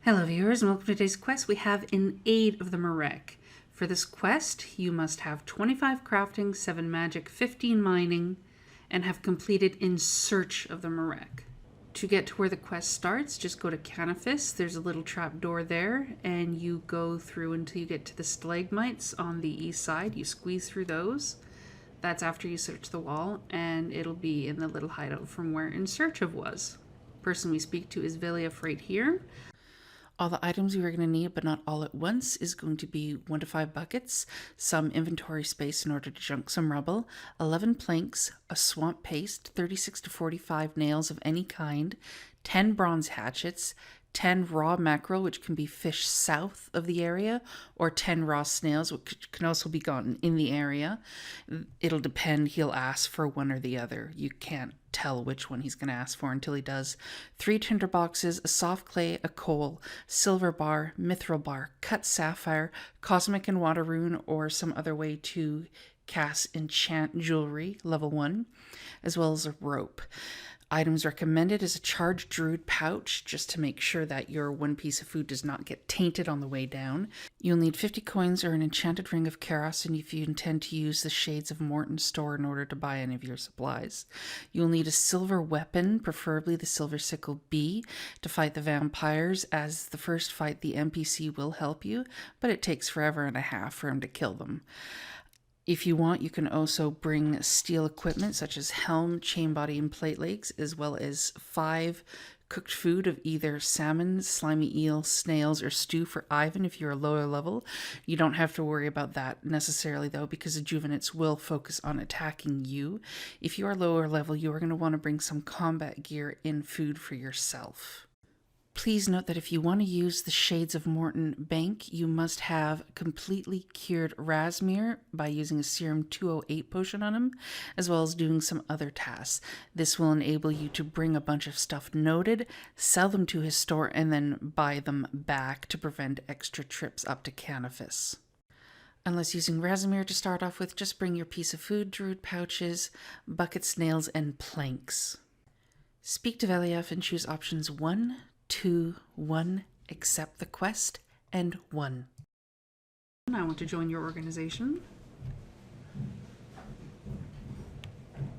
Hello viewers and welcome to today's quest. We have in aid of the Myreque. For this quest you must have 25 crafting, 7 magic, 15 mining, and have completed In Search of the Myreque. To get to where the quest starts, just go to Canifis. There's a little trap door there and you go through until you get to the stalagmites on the east side. You squeeze through those. That's after you search the wall and it'll be in the little hideout from where In Search of was. The person we speak to is Viliaf right here. All the items you are going to need, but not all at once, is going to be 1 to 5 buckets, some inventory space in order to junk some rubble, 11 planks, a swamp paste, 36 to 45 nails of any kind, 10 bronze hatchets, 10 raw mackerel, which can be fished south of the area, or 10 raw snails, which can also be gotten in the area. It'll depend. He'll ask for one or the other. You can't tell which one he's going to ask for until he does. 3 tinderboxes, a soft clay, a coal, silver bar, mithril bar, cut sapphire, cosmic and water rune, or some other way to cast enchant jewelry, level 1, as well as a rope. Items recommended is a charged Druid Pouch, just to make sure that your one piece of food does not get tainted on the way down. You'll need 50 coins or an enchanted Ring of Charos, and if you intend to use the Shades of Morton store in order to buy any of your supplies. You'll need a silver weapon, preferably the silver Sickle B, to fight the vampires. As the first fight, the NPC will help you, but it takes forever and a half for him to kill them. If you want, you can also bring steel equipment such as helm, chainbody, and platelegs, as well as 5 cooked food of either salmon, slimy eel, snails, or stew for Ivan if you're a lower level. You don't have to worry about that necessarily though, because the juvinates will focus on attacking you. If you are lower level, you are going to want to bring some combat gear and food for yourself. Please note that if you want to use the Shades of Morton bank, you must have completely cured Rasmir by using a Serum 208 potion on him, as well as doing some other tasks. This will enable you to bring a bunch of stuff noted, sell them to his store, and then buy them back to prevent extra trips up to Canifis. Unless using Rasmir to start off with, just bring your piece of food, Druid pouches, buckets, nails, and planks. Speak to Viliaf and choose options 1, 2, 1, accept the quest, and 1. I want to join your organization.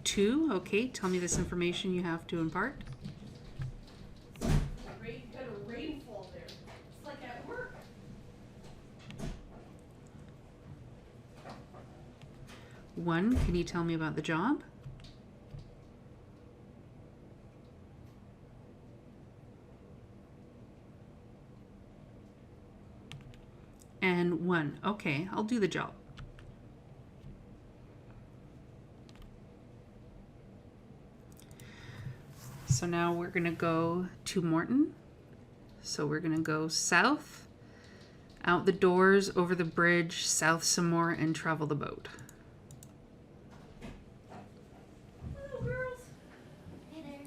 2, okay, tell me this information you have to impart. Got a rainfall there. It's like at work. 1, can you tell me about the job? And 1. Okay, I'll do the job. So now we're going to go to Morton. So we're going to go south, out the doors, over the bridge, south some more, and travel the boat. Hello, girls. Hey there.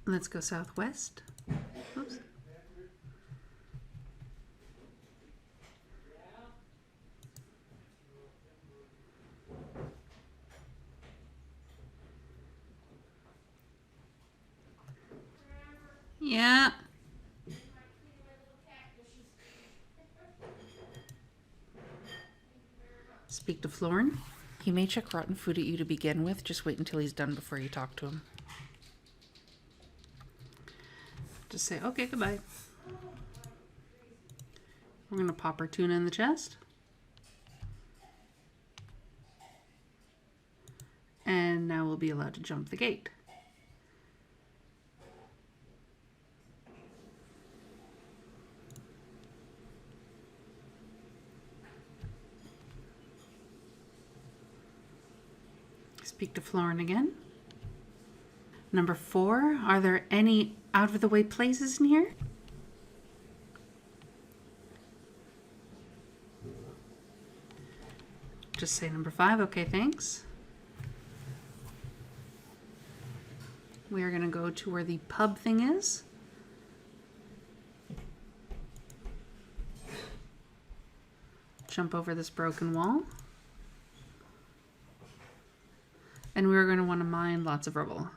Let's go southwest. Oops. Yeah. Speak to Florin. He may chuck rotten food at you to begin with. Just wait until he's done before you talk to him. Just say, okay, goodbye. We're going to pop our tuna in the chest. And now we'll be allowed to jump the gate. Speak to Florin again. Number 4, are there any out-of-the-way places near? Just say number 5. Okay, thanks. We are going to go to where the pub thing is. Jump over this broken wall. And we're going to want to mine lots of rubble.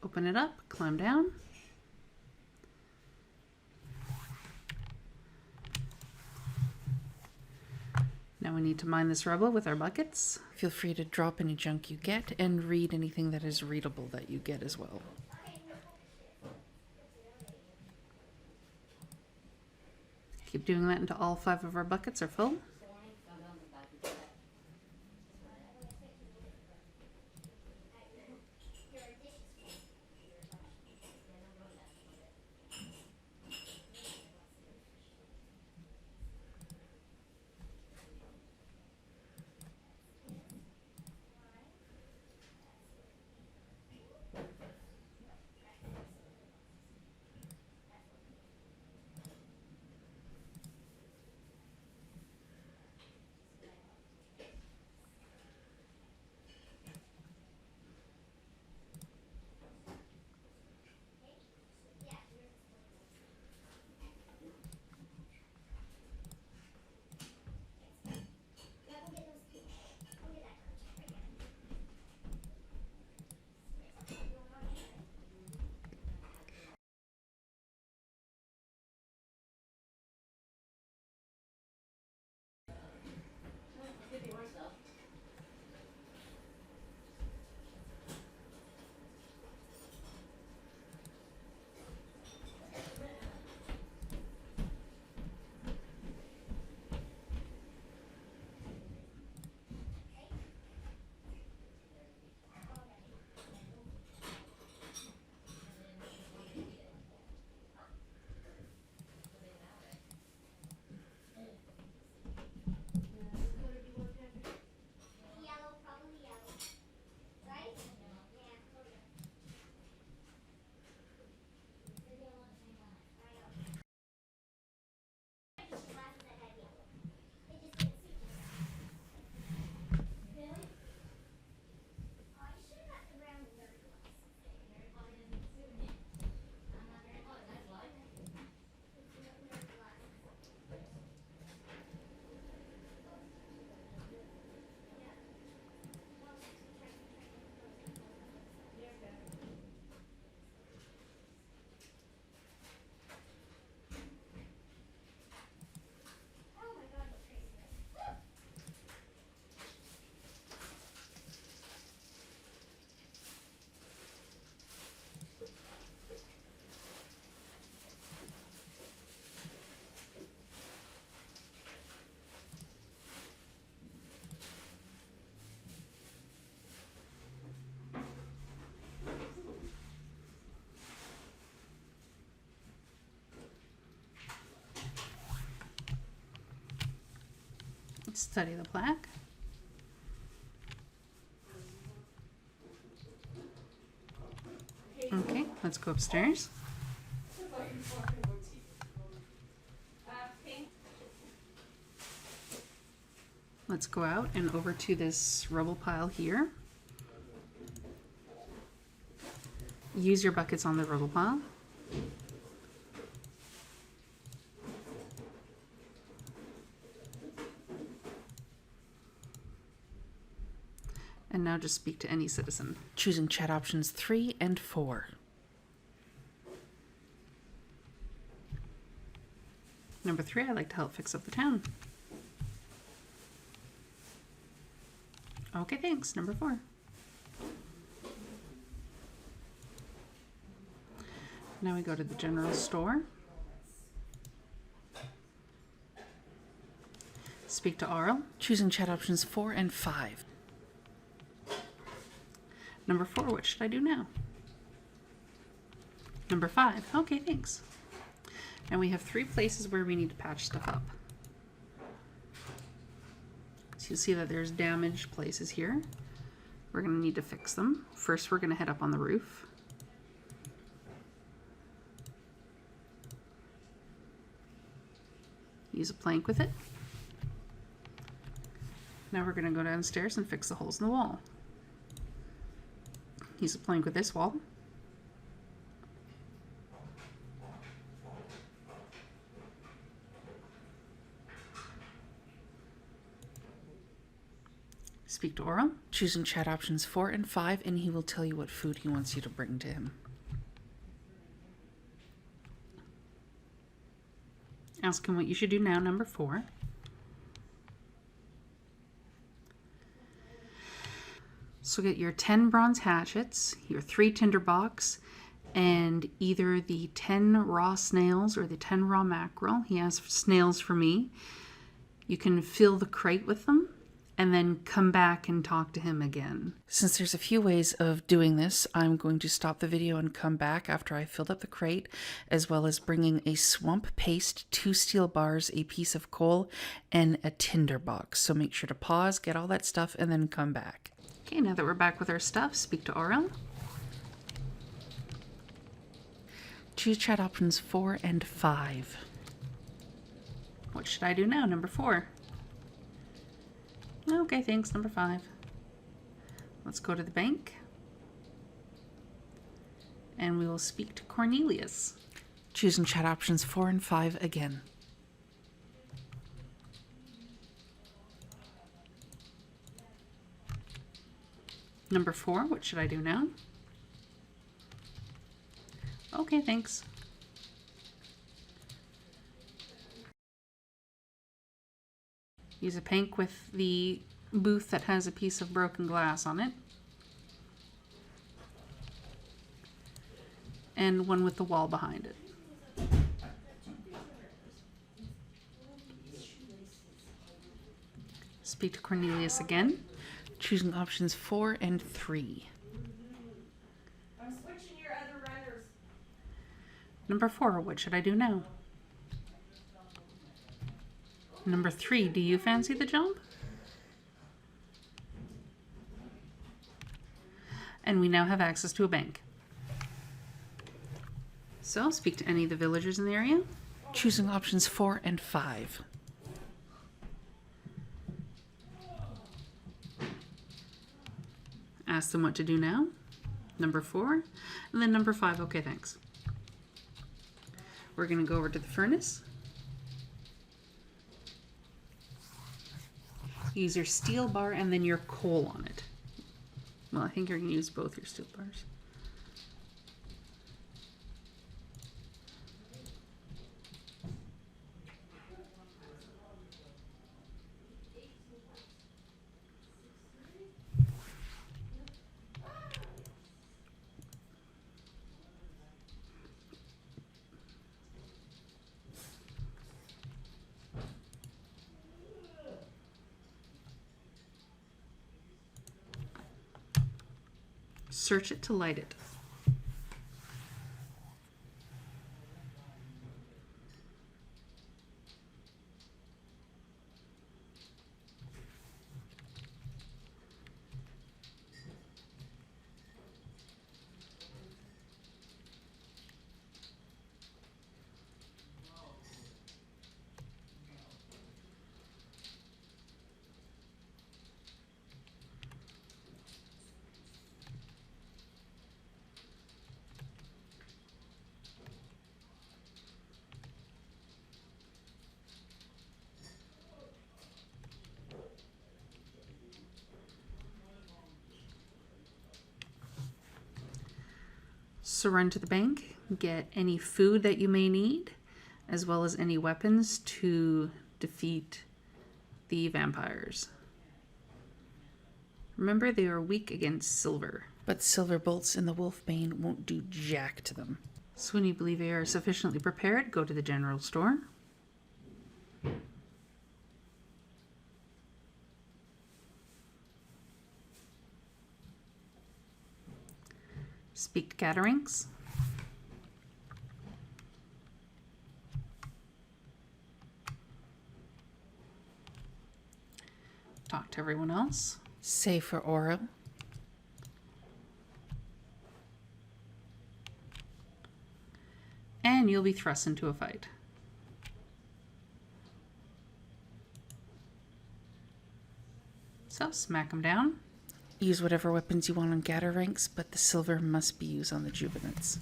Open it up, climb down. Now we need to mine this rubble with our buckets. Feel free to drop any junk you get and read anything that is readable that you get as well. Keep doing that until all 5 of our buckets are full. Study the plaque. Okay, let's go upstairs. Let's go out and over to this rubble pile here. Use your buckets on the rubble pile. And now just speak to any citizen. Choosing chat options 3 and 4. Number 3, I'd like to help fix up the town. Okay, thanks. Number 4. Now we go to the general store. Speak to Arl. Choosing chat options 4 and 5. Number 4, what should I do now? Number 5. Okay, thanks. And we have 3 places where we need to patch stuff up. So you'll see that there's damaged places here. We're going to need to fix them. First, we're going to head up on the roof. Use a plank with it. Now we're going to go downstairs and fix the holes in the wall. Use a plank with this wall. Speak to Aura. Choosing chat options 4 and 5, and he will tell you what food he wants you to bring to him. Ask him what you should do now, number 4. So get your 10 Bronze Hatchets, your 3 Tinderbox, and either the 10 Raw Snails or the 10 Raw Mackerel. He has snails for me. You can fill the crate with them, and then come back and talk to him again. Since there's a few ways of doing this, I'm going to stop the video and come back after I filled up the crate, as well as bringing a swamp paste, 2 steel bars, a piece of coal, and a tinderbox. So make sure to pause, get all that stuff, and then come back. Okay, now that we're back with our stuff, speak to Aurel. Choose chat options 4 and 5. What should I do now? Number 4. Okay, thanks. Number 5. Let's go to the bank. And we will speak to Cornelius. Choosing chat options 4 and 5 again. Number 4, what should I do now? Okay, thanks. Use a pank with the booth that has a piece of broken glass on it. And one with the wall behind it. Speak to Cornelius again. Choosing options 4 and 3. I'm switching your other runners. Number 4, what should I do now? Number 3, do you fancy the jump? And we now have access to a bank. So, speak to any of the villagers in the area. Choosing options 4 and 5. Ask them what to do now. Number 4. And then number 5, okay, thanks. We're going to go over to the furnace. Use your steel bar and then your coal on it. Well, I think you're going to use both your steel bars. Search it to light it. So run to the bank, get any food that you may need, as well as any weapons to defeat the vampires. Remember, they are weak against silver, but silver bolts in the Wolfbane won't do jack to them. So when you believe they are sufficiently prepared, go to the general store. Speak to Catarinx. to everyone else. Save for aura. And you'll be thrust into a fight. So, smack them down. Use whatever weapons you want on gather ranks, but the silver must be used on the juvinates.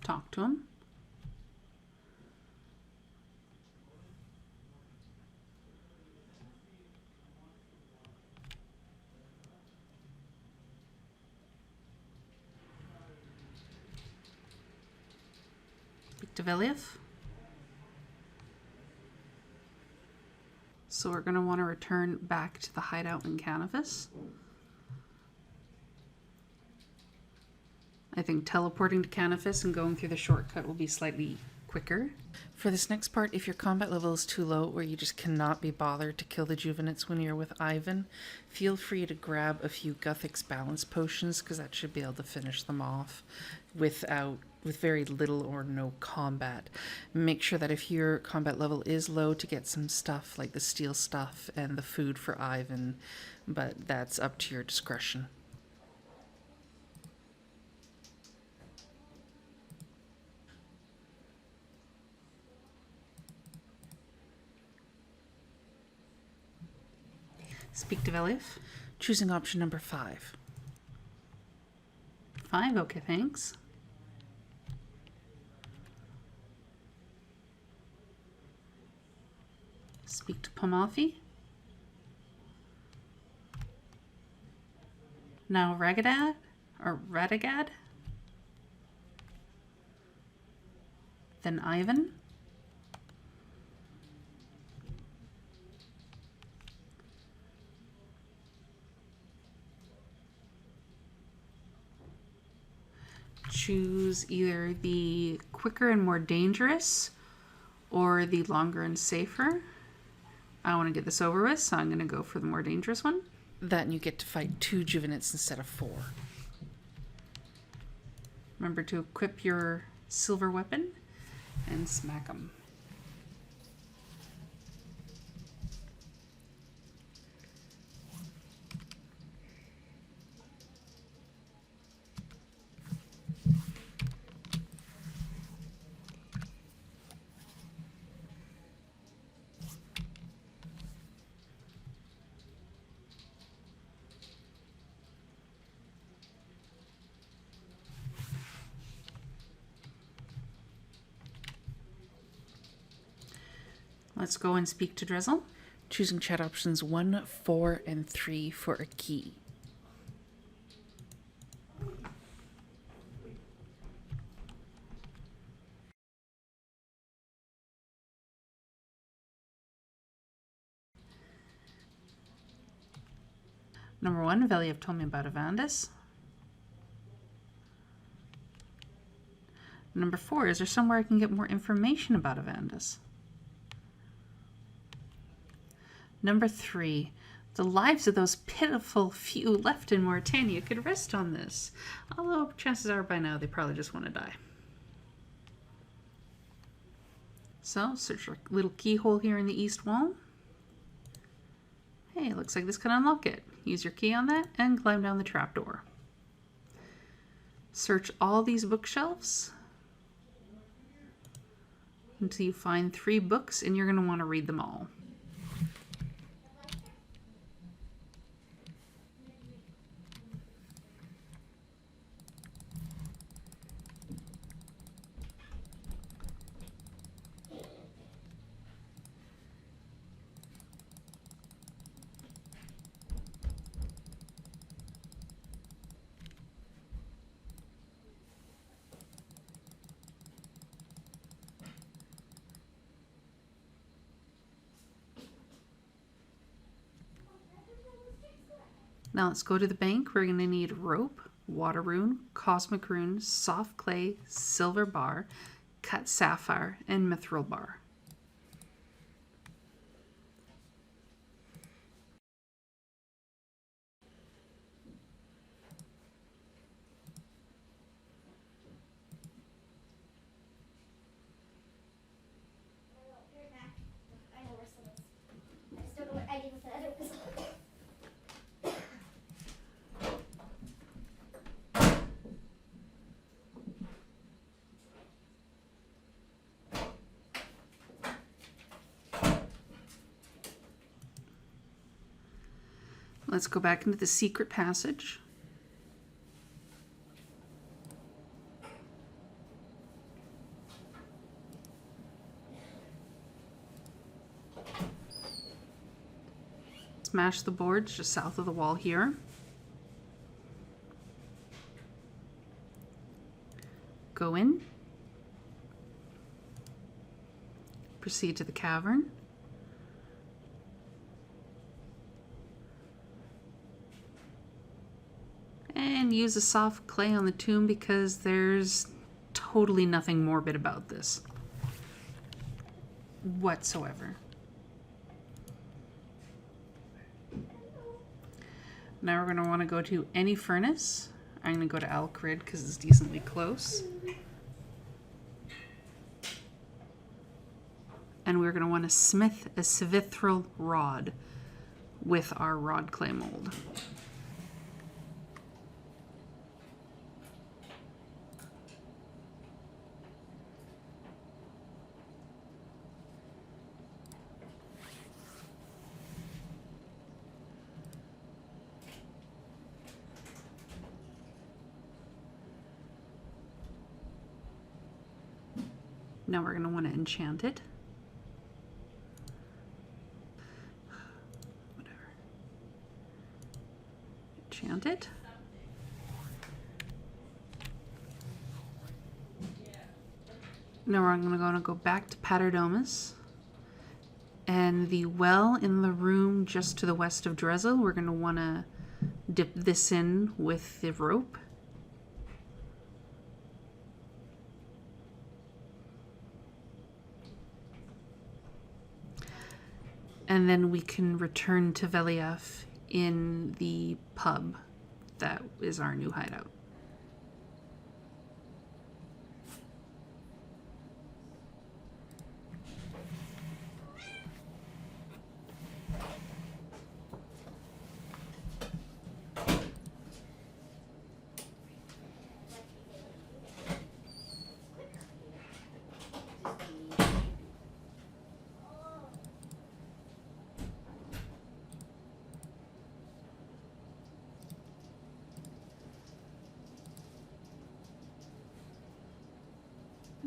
Talk to him. Speak to Veliath. So we're going to want to return back to the hideout in Canvas. I think teleporting to Canvas and going through the shortcut will be slightly quicker. For this next part, if your combat level is too low or you just cannot be bothered to kill the juvinates when you're with Ivan, feel free to grab a few Guthix Balance Potions, because that should be able to finish them off with very little or no combat. Make sure that if your combat level is low, to get some stuff like the steel stuff and the food for Ivan, but that's up to your discretion. Speak to Veliath. Choosing option number 5. 5, okay, thanks. Speak to Pomalfi. Now Ragadad, or Radagad. Then Ivan. Choose either the quicker and more dangerous or the longer and safer. I want to get this over with, so I'm going to go for the more dangerous one. Then you get to fight 2 juvinates instead of 4. Remember to equip your silver weapon and smack them. Let's go and speak to Drizzle. Choosing chat options 1, 4, and 3 for a key. Number 1, Veliath told me about Avandis. Number 4, is there somewhere I can get more information about Avandis? Number 3, the lives of those pitiful few left in Mauritania could rest on this. Although chances are by now they probably just want to die. So, search a little keyhole here in the east wall. Hey, looks like this can unlock it. Use your key on that and climb down the trapdoor. Search all these bookshelves until you find 3 books, and you're going to want to read them all. Now let's go to the bank. We're going to need rope, water rune, cosmic rune, soft clay, silver bar, cut sapphire, and mithril bar. Let's go back into the secret passage. Smash the boards just south of the wall here. Go in. Proceed to the cavern. And use a soft clay on the tomb because there's totally nothing morbid about this whatsoever. Now we're going to want to go to any furnace. I'm going to go to Alcrid because it's decently close. And we're going to want to smith a Svithril rod with our rod clay mold. Now we're going to want to enchant it. Whatever. Enchant it. Now we're going to go back to Paterdomus. And the well in the room just to the west of Drezel, we're going to want to dip this in with the rope. And then we can return to Veliath in the pub that is our new hideout.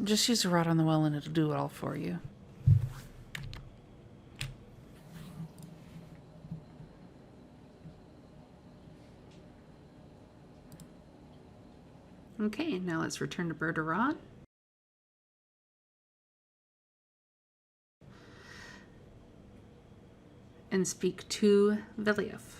Just use a rod on the well and it'll do it all for you. Okay, now let's return to Berderot. And speak to Veliath.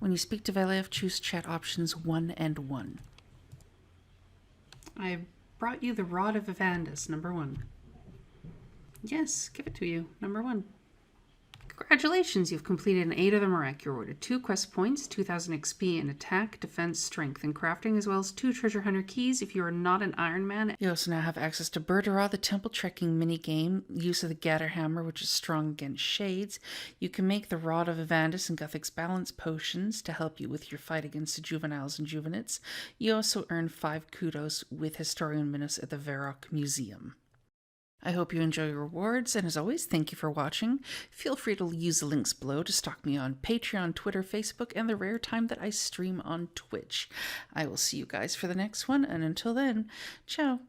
When you speak to Velev, choose chat options 1 and 1. I brought you the Rod of Evandus, number 1. Yes, give it to you, number 1. Congratulations, you've completed an 8 of the Myreque. You're awarded 2 quest points, 2,000 XP in attack, defense, strength, and crafting, as well as 2 treasure hunter keys if you are not an Iron Man. You also now have access to Birderah, the temple trekking minigame, use of the Gather Hammer, which is strong against shades. You can make the Rod of Evandus and Guthix Balance Potions to help you with your fight against the juveniles and juvinates. You also earn 5 kudos with Historian Minos at the Varrock Museum. I hope you enjoy your rewards, and as always, thank you for watching. Feel free to use the links below to stalk me on Patreon, Twitter, Facebook, and the rare time that I stream on Twitch. I will see you guys for the next one, and until then, ciao.